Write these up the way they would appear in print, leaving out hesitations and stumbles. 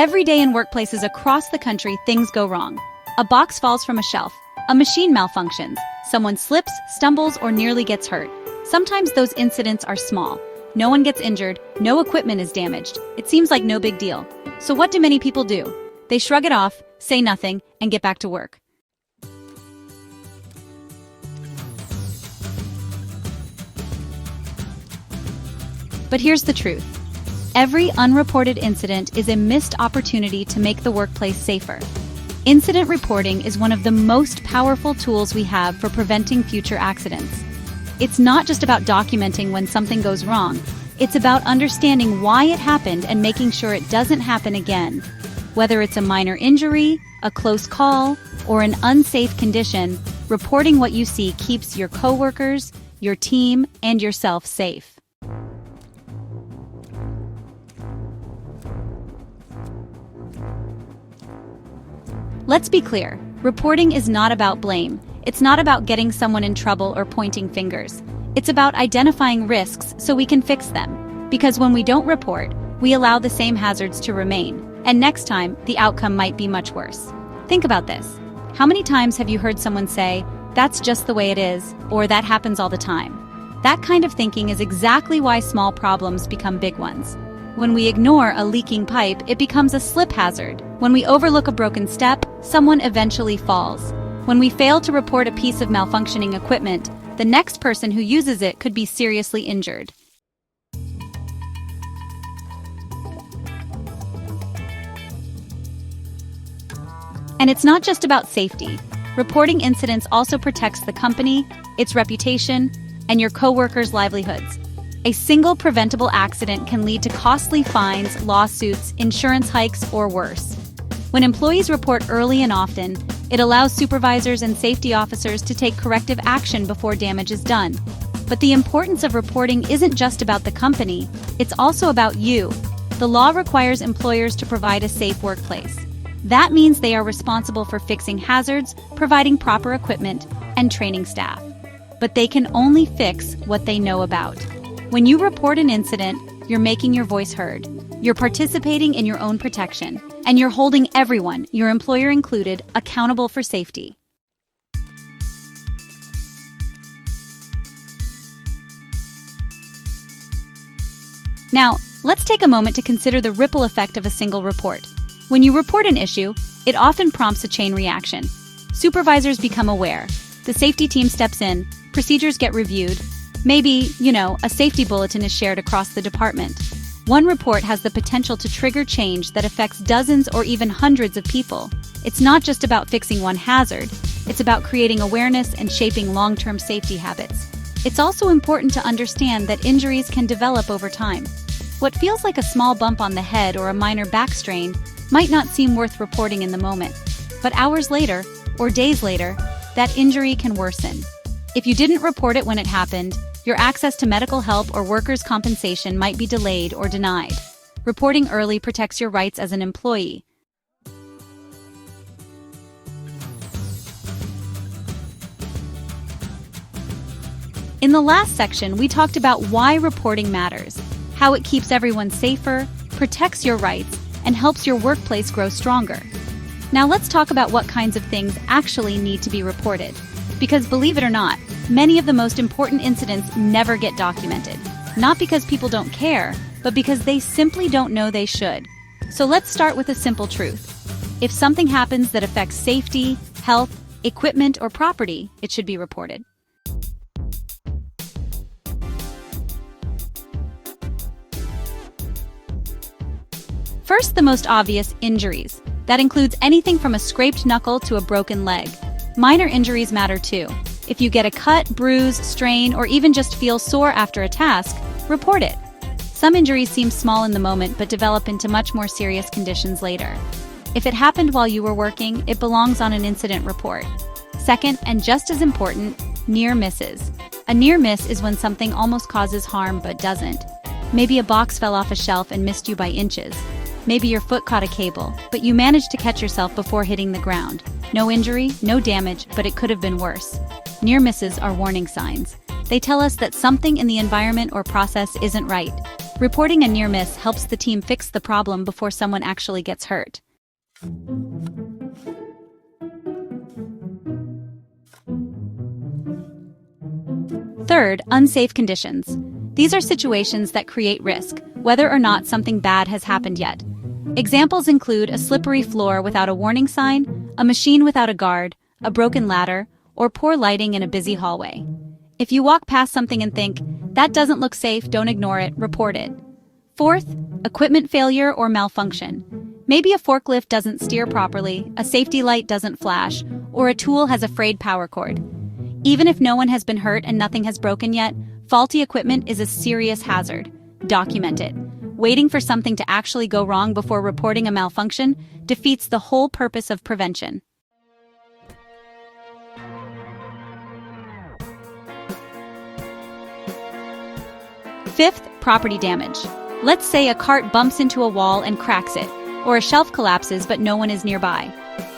Every day in workplaces across the country, things go wrong. A box falls from a shelf. A machine malfunctions. Someone slips, stumbles, or nearly gets hurt. Sometimes those incidents are small. No one gets injured, no equipment is damaged. It seems like no big deal. So what do many people do? They shrug it off, say nothing, and get back to work. But here's the truth. Every unreported incident is a missed opportunity to make the workplace safer. Incident reporting is one of the most powerful tools we have for preventing future accidents. It's not just about documenting when something goes wrong. It's about understanding why it happened and making sure it doesn't happen again. Whether it's a minor injury, a close call, or an unsafe condition, reporting what you see keeps your coworkers, your team, and yourself safe. Let's be clear, reporting is not about blame. It's not about getting someone in trouble or pointing fingers. It's about identifying risks so we can fix them. Because when we don't report, we allow the same hazards to remain. And next time, the outcome might be much worse. Think about this. How many times have you heard someone say, "That's just the way it is," or "That happens all the time"? That kind of thinking is exactly why small problems become big ones. When we ignore a leaking pipe, it becomes a slip hazard. When we overlook a broken step, someone eventually falls. When we fail to report a piece of malfunctioning equipment, the next person who uses it could be seriously injured. And it's not just about safety. Reporting incidents also protects the company, its reputation, and your coworkers' livelihoods. A single preventable accident can lead to costly fines, lawsuits, insurance hikes, or worse. When employees report early and often, it allows supervisors and safety officers to take corrective action before damage is done. But the importance of reporting isn't just about the company, it's also about you. The law requires employers to provide a safe workplace. That means they are responsible for fixing hazards, providing proper equipment, and training staff. But they can only fix what they know about. When you report an incident, you're making your voice heard. You're participating in your own protection, and you're holding everyone, your employer included, accountable for safety. Now, let's take a moment to consider the ripple effect of a single report. When you report an issue, it often prompts a chain reaction. Supervisors become aware. The safety team steps in, procedures get reviewed. Maybe, a safety bulletin is shared across the department. One report has the potential to trigger change that affects dozens or even hundreds of people. It's not just about fixing one hazard, it's about creating awareness and shaping long-term safety habits. It's also important to understand that injuries can develop over time. What feels like a small bump on the head or a minor back strain might not seem worth reporting in the moment, but hours later, or days later, that injury can worsen. If you didn't report it when it happened, your access to medical help or workers' compensation might be delayed or denied. Reporting early protects your rights as an employee. In the last section, we talked about why reporting matters, how it keeps everyone safer, protects your rights, and helps your workplace grow stronger. Now let's talk about what kinds of things actually need to be reported. Because believe it or not, many of the most important incidents never get documented. Not because people don't care, but because they simply don't know they should. So let's start with a simple truth. If something happens that affects safety, health, equipment, or property, it should be reported. First, the most obvious, injuries. That includes anything from a scraped knuckle to a broken leg. Minor injuries matter too. If you get a cut, bruise, strain, or even just feel sore after a task, report it. Some injuries seem small in the moment but develop into much more serious conditions later. If it happened while you were working, it belongs on an incident report. Second, and just as important, near misses. A near miss is when something almost causes harm but doesn't. Maybe a box fell off a shelf and missed you by inches. Maybe your foot caught a cable, but you managed to catch yourself before hitting the ground. No injury, no damage, but it could have been worse. Near misses are warning signs. They tell us that something in the environment or process isn't right. Reporting a near miss helps the team fix the problem before someone actually gets hurt. Third, unsafe conditions. These are situations that create risk, whether or not something bad has happened yet. Examples include a slippery floor without a warning sign, a machine without a guard, a broken ladder, or poor lighting in a busy hallway. If you walk past something and think, "That doesn't look safe," don't ignore it, report it. Fourth, equipment failure or malfunction. Maybe a forklift doesn't steer properly, a safety light doesn't flash, or a tool has a frayed power cord. Even if no one has been hurt and nothing has broken yet, faulty equipment is a serious hazard. Document it. Waiting for something to actually go wrong before reporting a malfunction defeats the whole purpose of prevention. Fifth, property damage. Let's say a cart bumps into a wall and cracks it, or a shelf collapses but no one is nearby.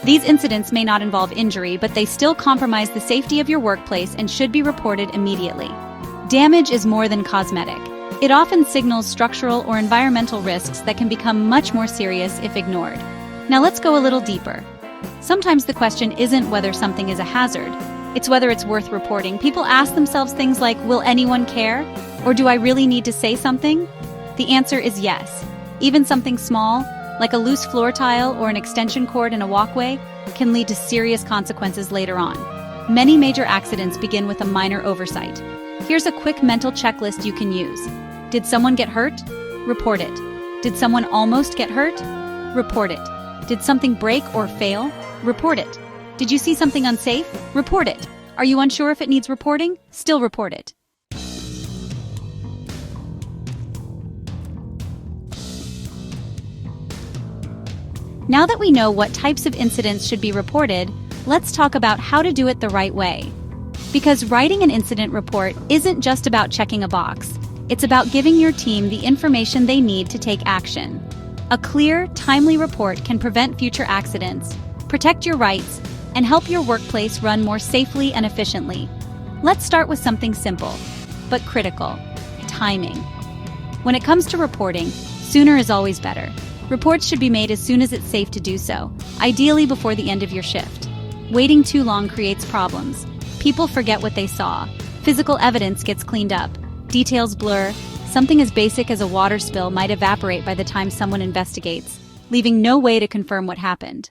These incidents may not involve injury, but they still compromise the safety of your workplace and should be reported immediately. Damage is more than cosmetic. It often signals structural or environmental risks that can become much more serious if ignored. Now let's go a little deeper. Sometimes the question isn't whether something is a hazard, it's whether it's worth reporting. People ask themselves things like, will anyone care? Or do I really need to say something? The answer is yes. Even something small, like a loose floor tile or an extension cord in a walkway, can lead to serious consequences later on. Many major accidents begin with a minor oversight. Here's a quick mental checklist you can use. Did someone get hurt? Report it. Did someone almost get hurt? Report it. Did something break or fail? Report it. Did you see something unsafe? Report it. Are you unsure if it needs reporting? Still report it. Now that we know what types of incidents should be reported, let's talk about how to do it the right way. Because writing an incident report isn't just about checking a box. It's about giving your team the information they need to take action. A clear, timely report can prevent future accidents, protect your rights, and help your workplace run more safely and efficiently. Let's start with something simple, but critical: timing. When it comes to reporting, sooner is always better. Reports should be made as soon as it's safe to do so, ideally before the end of your shift. Waiting too long creates problems. People forget what they saw. Physical evidence gets cleaned up. Details blur. Something as basic as a water spill might evaporate by the time someone investigates, leaving no way to confirm what happened.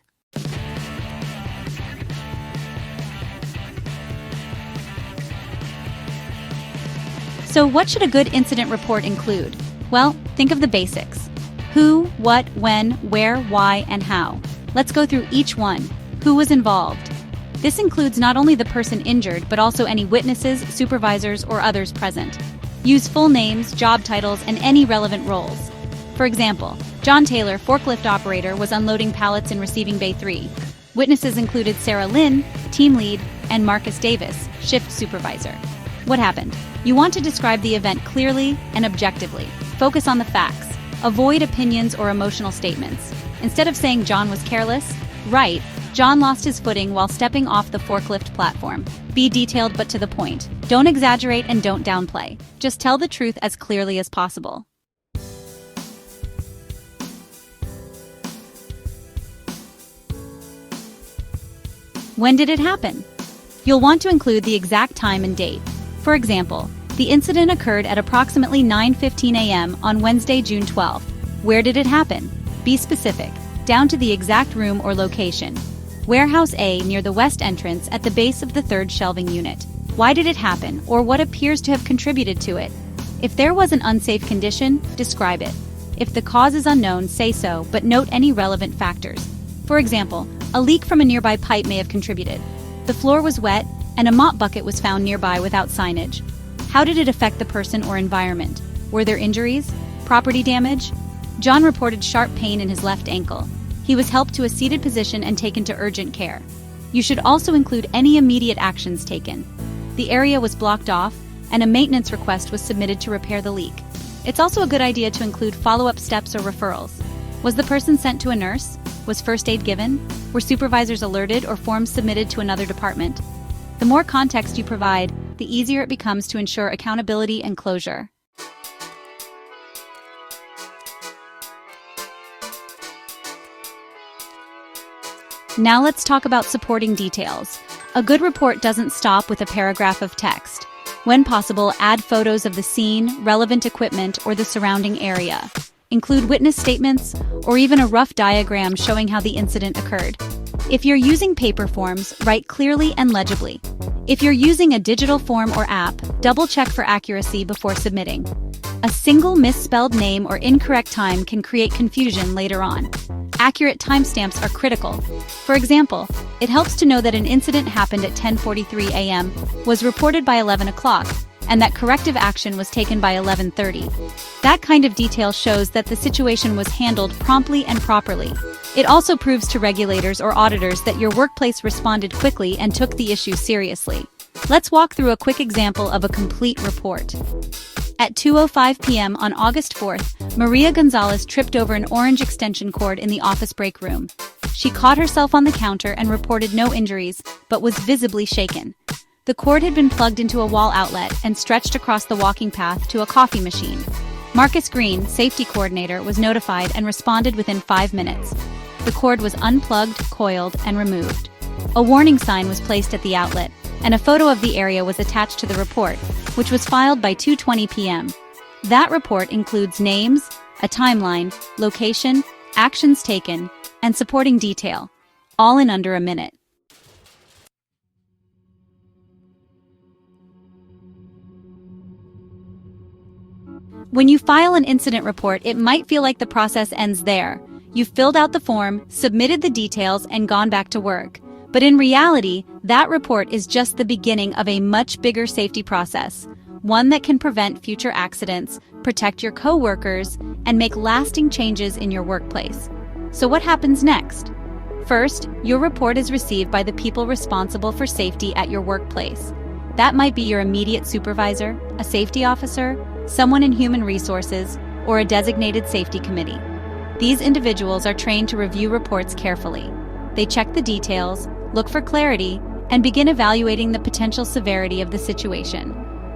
So what should a good incident report include? Well, think of the basics. Who, what, when, where, why, and how. Let's go through each one. Who was involved? This includes not only the person injured, but also any witnesses, supervisors, or others present. Use full names, job titles, and any relevant roles. For example, John Taylor, forklift operator, was unloading pallets in receiving bay 3. Witnesses included Sarah Lynn, team lead, and Marcus Davis, shift supervisor. What happened? You want to describe the event clearly and objectively. Focus on the facts. Avoid opinions or emotional statements. Instead of saying John was careless, write, John lost his footing while stepping off the forklift platform. Be detailed but to the point. Don't exaggerate and don't downplay. Just tell the truth as clearly as possible. When did it happen? You'll want to include the exact time and date. For example, the incident occurred at approximately 9:15 a.m. on Wednesday, June 12th. Where did it happen? Be specific, down to the exact room or location. Warehouse A near the west entrance at the base of the third shelving unit. Why did it happen, or what appears to have contributed to it? If there was an unsafe condition, describe it. If the cause is unknown, say so, but note any relevant factors. For example, a leak from a nearby pipe may have contributed. The floor was wet, and a mop bucket was found nearby without signage. How did it affect the person or environment? Were there injuries? Property damage? John reported sharp pain in his left ankle. He was helped to a seated position and taken to urgent care. You should also include any immediate actions taken. The area was blocked off, and a maintenance request was submitted to repair the leak. It's also a good idea to include follow-up steps or referrals. Was the person sent to a nurse? Was first aid given? Were supervisors alerted or forms submitted to another department? The more context you provide, the easier it becomes to ensure accountability and closure. Now let's talk about supporting details. A good report doesn't stop with a paragraph of text. When possible, add photos of the scene, relevant equipment, or the surrounding area. Include witness statements, or even a rough diagram showing how the incident occurred. If you're using paper forms, write clearly and legibly. If you're using a digital form or app, double-check for accuracy before submitting. A single misspelled name or incorrect time can create confusion later on. Accurate timestamps are critical. For example, it helps to know that an incident happened at 10:43 a.m., was reported by 11 o'clock, and that corrective action was taken by 11:30. That kind of detail shows that the situation was handled promptly and properly. It also proves to regulators or auditors that your workplace responded quickly and took the issue seriously. Let's walk through a quick example of a complete report. At 2:05 p.m. on August 4th, Maria Gonzalez tripped over an orange extension cord in the office break room. She caught herself on the counter and reported no injuries, but was visibly shaken. The cord had been plugged into a wall outlet and stretched across the walking path to a coffee machine. Marcus Green, safety coordinator, was notified and responded within 5 minutes. The cord was unplugged, coiled, and removed. A warning sign was placed at the outlet, and a photo of the area was attached to the report, which was filed by 2:20 p.m. That report includes names, a timeline, location, actions taken, and supporting detail, all in under a minute. When you file an incident report, it might feel like the process ends there. You've filled out the form, submitted the details, and gone back to work. But in reality, that report is just the beginning of a much bigger safety process, one that can prevent future accidents, protect your coworkers, and make lasting changes in your workplace. So what happens next? First, your report is received by the people responsible for safety at your workplace. That might be your immediate supervisor, a safety officer, someone in human resources, or a designated safety committee. These individuals are trained to review reports carefully. They check the details, look for clarity, and begin evaluating the potential severity of the situation.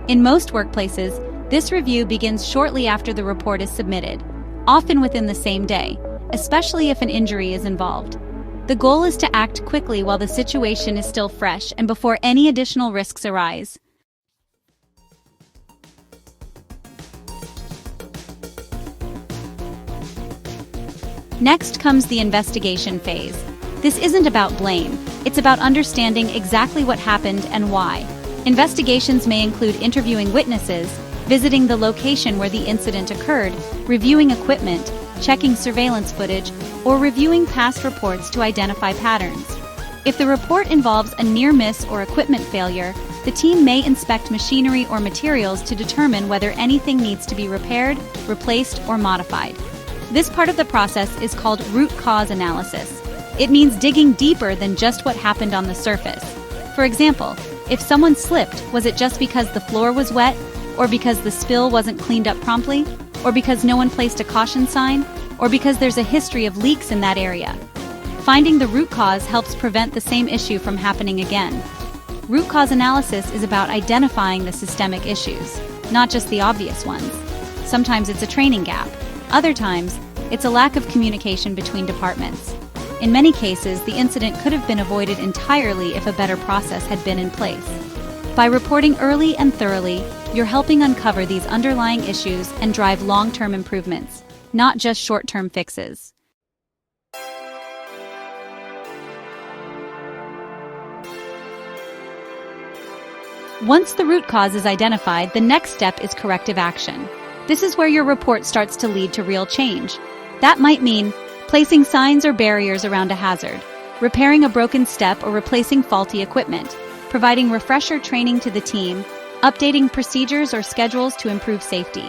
In most workplaces, this review begins shortly after the report is submitted, often within the same day, especially if an injury is involved. The goal is to act quickly while the situation is still fresh and before any additional risks arise. Next comes the investigation phase. This isn't about blame. It's about understanding exactly what happened and why. Investigations may include interviewing witnesses, visiting the location where the incident occurred, reviewing equipment, checking surveillance footage, or reviewing past reports to identify patterns. If the report involves a near miss or equipment failure, the team may inspect machinery or materials to determine whether anything needs to be repaired, replaced, or modified. This part of the process is called root cause analysis. It means digging deeper than just what happened on the surface. For example, if someone slipped, was it just because the floor was wet, or because the spill wasn't cleaned up promptly, or because no one placed a caution sign, or because there's a history of leaks in that area? Finding the root cause helps prevent the same issue from happening again. Root cause analysis is about identifying the systemic issues, not just the obvious ones. Sometimes it's a training gap. Other times, it's a lack of communication between departments. In many cases, the incident could have been avoided entirely if a better process had been in place. By reporting early and thoroughly, you're helping uncover these underlying issues and drive long-term improvements, not just short-term fixes. Once the root cause is identified, the next step is corrective action. This is where your report starts to lead to real change. That might mean placing signs or barriers around a hazard, repairing a broken step or replacing faulty equipment, providing refresher training to the team, updating procedures or schedules to improve safety,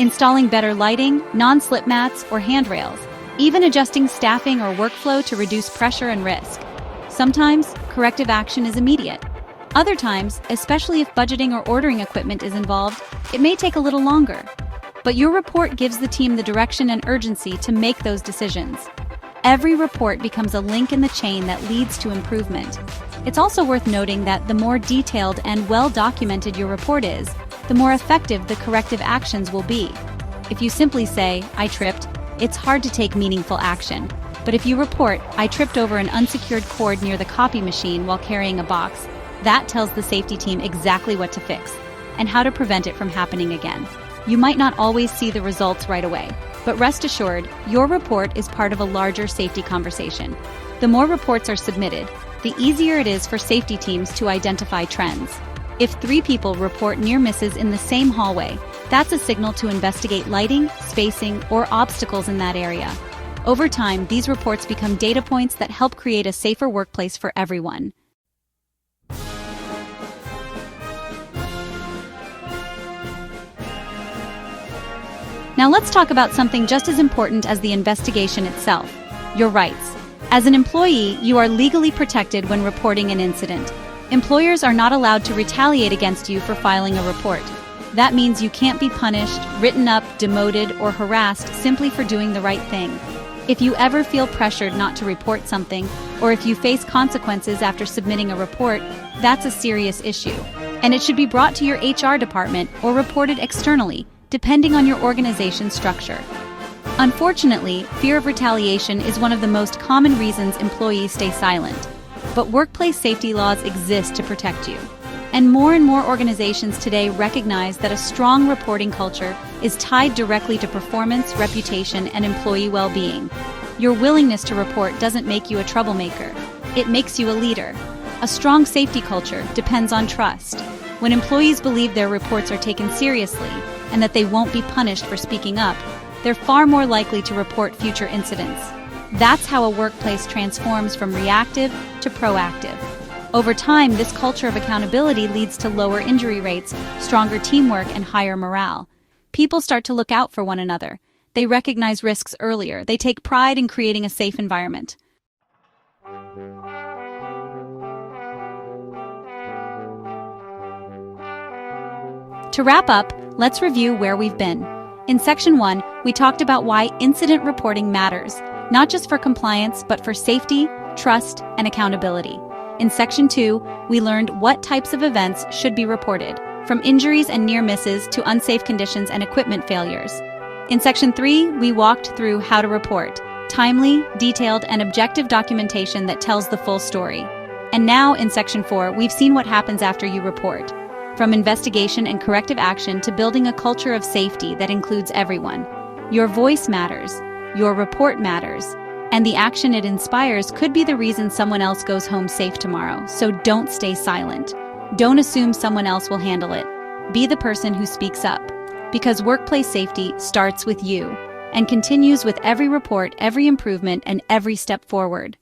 installing better lighting, non-slip mats, or handrails, even adjusting staffing or workflow to reduce pressure and risk. Sometimes, corrective action is immediate. Other times, especially if budgeting or ordering equipment is involved, it may take a little longer. But your report gives the team the direction and urgency to make those decisions. Every report becomes a link in the chain that leads to improvement. It's also worth noting that the more detailed and well-documented your report is, the more effective the corrective actions will be. If you simply say, "I tripped," it's hard to take meaningful action. But if you report, "I tripped over an unsecured cord near the copy machine while carrying a box," that tells the safety team exactly what to fix and how to prevent it from happening again. You might not always see the results right away, but rest assured, your report is part of a larger safety conversation. The more reports are submitted, the easier it is for safety teams to identify trends. If 3 people report near misses in the same hallway, that's a signal to investigate lighting, spacing, or obstacles in that area. Over time, these reports become data points that help create a safer workplace for everyone. Now let's talk about something just as important as the investigation itself: your rights. As an employee, you are legally protected when reporting an incident. Employers are not allowed to retaliate against you for filing a report. That means you can't be punished, written up, demoted, or harassed simply for doing the right thing. If you ever feel pressured not to report something, or if you face consequences after submitting a report, that's a serious issue, and it should be brought to your HR department or reported externally, depending on your organization's structure. Unfortunately, fear of retaliation is one of the most common reasons employees stay silent. But workplace safety laws exist to protect you. And more organizations today recognize that a strong reporting culture is tied directly to performance, reputation, and employee well-being. Your willingness to report doesn't make you a troublemaker. It makes you a leader. A strong safety culture depends on trust. When employees believe their reports are taken seriously and that they won't be punished for speaking up, they're far more likely to report future incidents. That's how a workplace transforms from reactive to proactive. Over time, this culture of accountability leads to lower injury rates, stronger teamwork, and higher morale. People start to look out for one another. They recognize risks earlier. They take pride in creating a safe environment. To wrap up, let's review where we've been. In Section 1, we talked about why incident reporting matters, not just for compliance, but for safety, trust, and accountability. In Section 2, we learned what types of events should be reported, from injuries and near misses to unsafe conditions and equipment failures. In Section 3, we walked through how to report, timely, detailed, and objective documentation that tells the full story. And now, in Section 4, we've seen what happens after you report, from investigation and corrective action to building a culture of safety that includes everyone. Your voice matters. Your report matters, and the action it inspires could be the reason someone else goes home safe tomorrow, so don't stay silent. Don't assume someone else will handle it. Be the person who speaks up, because workplace safety starts with you and continues with every report, every improvement, and every step forward.